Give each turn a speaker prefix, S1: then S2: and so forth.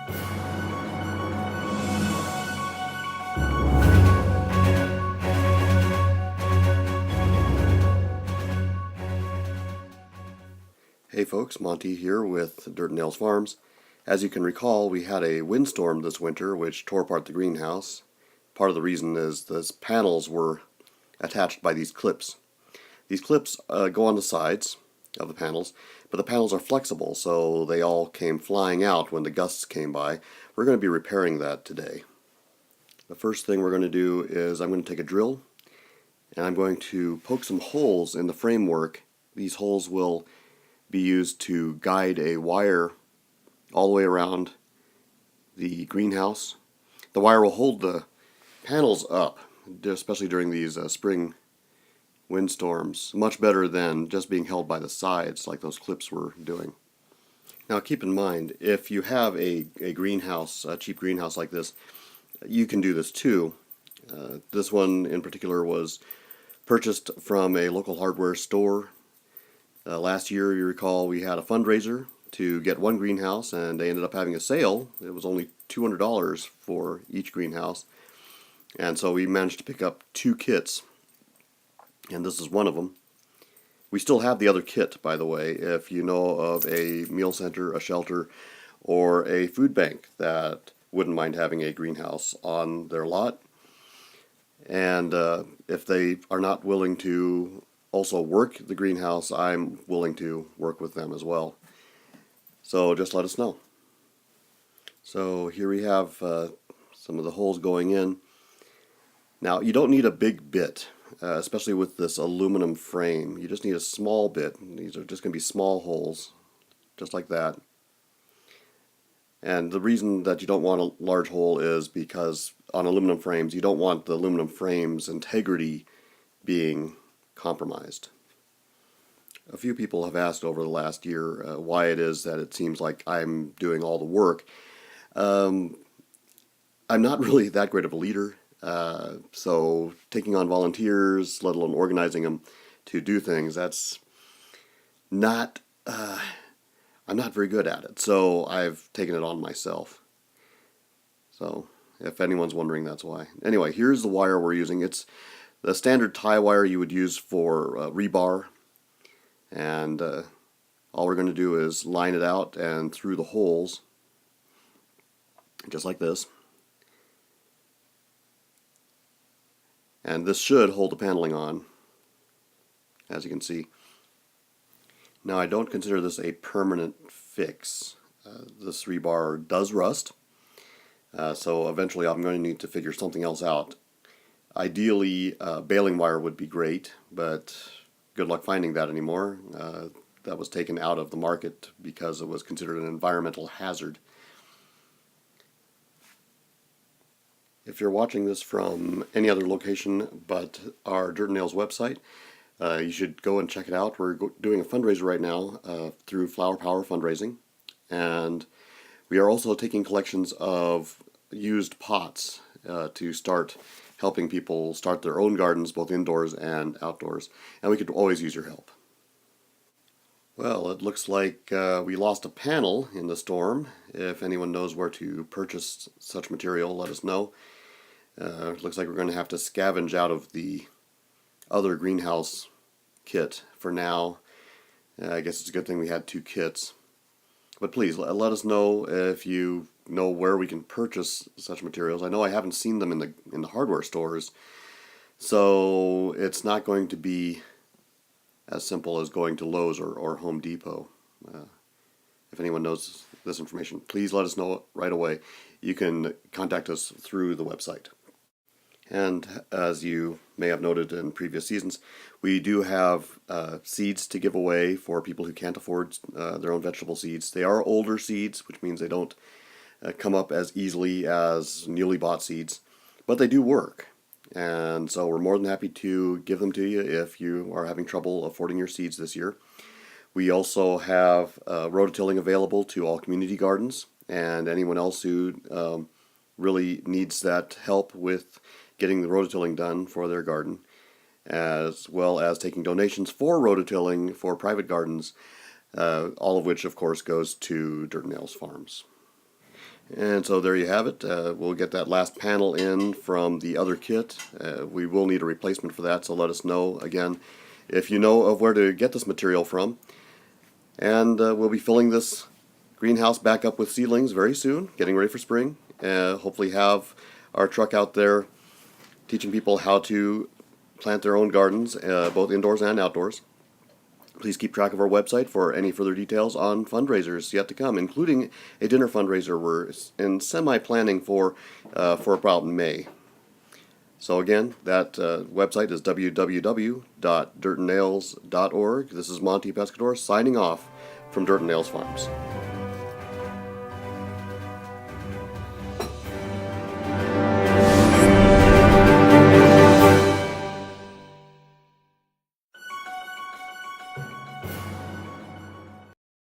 S1: Hey folks, Monty here with Dirt and Nails Farms. As you can recall, we had a windstorm this winter which tore apart the greenhouse. Part of the reason is the panels were attached by these clips. These clips go on the sides of the panels, but the panels are flexible, so they all came flying out when the gusts came by. We're going to be repairing that today. The first thing we're going to do is I'm going to take a drill and I'm going to poke some holes in the framework. These holes will be used to guide a wire all the way around the greenhouse. The wire will hold the panels up, especially during these spring windstorms, much better than just being held by the sides like those clips were doing. Now keep in mind, if you have a greenhouse, a cheap greenhouse like this, you can do this too. This one in particular was purchased from a local hardware store. Last year, you recall, we had a fundraiser to get one greenhouse, and they ended up having a sale. It was only $200 for each greenhouse, and so we managed to pick up 2 kits, and this is one of them. We still have the other kit, by the way, if you know of a meal center, a shelter, or a food bank that wouldn't mind having a greenhouse on their lot. And if they are not willing to also work the greenhouse, I'm willing to work with them as well. So just let us know. So here we have some of the holes going in. Now you don't need a big bit, especially with this aluminum frame. You just need a small bit. These are just going to be small holes, just like that. And the reason that you don't want a large hole is because on aluminum frames, you don't want the aluminum frame's integrity being compromised. A few people have asked over the last year why it is that it seems like I'm doing all the work. I'm not really that great of a leader, so taking on volunteers, let alone organizing them to do things, that's not, I'm not very good at it, so I've taken it on myself. So if anyone's wondering, that's why. Anyway, here's the wire we're using. It's the standard tie wire you would use for rebar, and all we're going to do is line it out and through the holes, just like this. And this should hold the paneling on, as you can see. Now I don't consider this a permanent fix. This rebar does rust, so eventually I'm going to need to figure something else out. Ideally, baling wire would be great, but good luck finding that anymore. That was taken out of the market because it was considered an environmental hazard. If you're watching this from any other location but our Dirt and Nails website, you should go and check it out. We're doing a fundraiser right now through Flower Power Fundraising, and we are also taking collections of used pots to start helping people start their own gardens, both indoors and outdoors, and we could always use your help. Well, it looks like we lost a panel in the storm. If anyone knows where to purchase such material, let us know. It looks like we're going to have to scavenge out of the other greenhouse kit for now. I guess it's a good thing we had 2 kits. But please, let us know if you know where we can purchase such materials. I know I haven't seen them in the hardware stores, so it's not going to be as simple as going to Lowe's or Home Depot. If anyone knows this information, please let us know right away. You can contact us through the website. And as you may have noted in previous seasons, we do have seeds to give away for people who can't afford their own vegetable seeds. They are older seeds, which means they don't come up as easily as newly bought seeds, but they do work. And so we're more than happy to give them to you if you are having trouble affording your seeds this year. We also have rototilling available to all community gardens, and anyone else who really needs that help with getting the rototilling done for their garden, as well as taking donations for rototilling for private gardens, all of which, of course, goes to Dirt and Nails Farms. And so there you have it. We'll get that last panel in from the other kit. We will need a replacement for that, so let us know again if you know of where to get this material from. And we'll be filling this greenhouse back up with seedlings very soon, getting ready for spring. Hopefully have our truck out there teaching people how to plant their own gardens, both indoors and outdoors. Please keep track of our website for any further details on fundraisers yet to come, including a dinner fundraiser we're in semi-planning for about May. So again, that website is www.dirtandnails.org. This is Monty Pescador signing off from Dirt and Nails Farms.